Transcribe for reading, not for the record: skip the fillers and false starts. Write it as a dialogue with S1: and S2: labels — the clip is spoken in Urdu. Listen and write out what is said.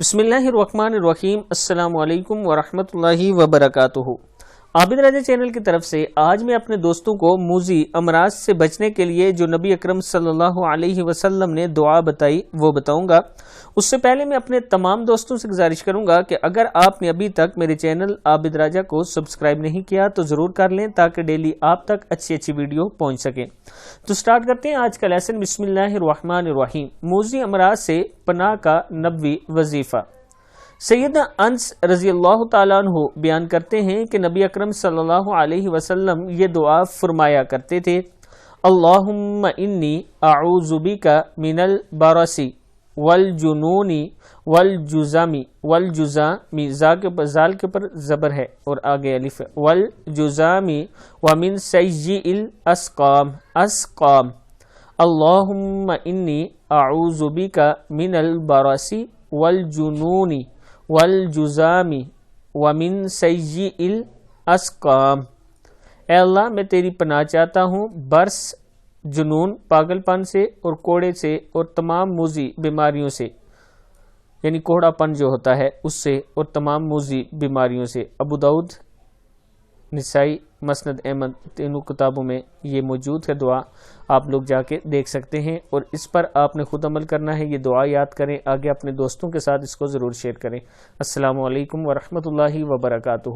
S1: بسم اللہ الرحمن الرحیم۔ السلام علیکم ورحمۃ اللہ وبرکاتہ۔ عابد راجہ چینل کی طرف سے آج میں اپنے دوستوں کو موذی امراض سے بچنے کے لیے جو نبی اکرم صلی اللہ علیہ وسلم نے دعا بتائی وہ بتاؤں گا۔ اس سے پہلے میں اپنے تمام دوستوں سے گزارش کروں گا کہ اگر آپ نے ابھی تک میرے چینل عابد راجہ کو سبسکرائب نہیں کیا تو ضرور کر لیں تاکہ ڈیلی آپ تک اچھی ویڈیو پہنچ سکے۔ تو سٹارٹ کرتے ہیں آج کا لیسن۔ بسم اللہ الرحمن الرحیم۔ موذی امراض سے پناہ کا نبوی وظیفہ۔ سیدنا انس رضی اللہ تعالیٰ عنہ بیان کرتے ہیں کہ نبی اکرم صلی اللہ علیہ وسلم یہ دعا فرمایا کرتے تھے: اللہم انی اعوذ بک من البرص والجنون والجزامی زال کے پر زبر ہے اور آگے الف ہے، والجزامی ومن سیئ الاسقام اللہم انی اعوذ بک من البرص والجنون والجزامی ومن سیئ الاسقام۔ اے اللہ میں تیری پناہ چاہتا ہوں برس، جنون پاگل پن سے، اور کوڑے سے، اور تمام موذی بیماریوں سے، یعنی کوڑا پن جو ہوتا ہے اس سے، اور تمام موذی بیماریوں سے۔ ابو داؤد، نسائی، مسند احمد تینوں کتابوں میں یہ موجود ہے دعا، آپ لوگ جا کے دیکھ سکتے ہیں، اور اس پر آپ نے خود عمل کرنا ہے۔ یہ دعا یاد کریں، آگے اپنے دوستوں کے ساتھ اس کو ضرور شیئر کریں۔ السلام علیکم ورحمۃ اللہ وبرکاتہ۔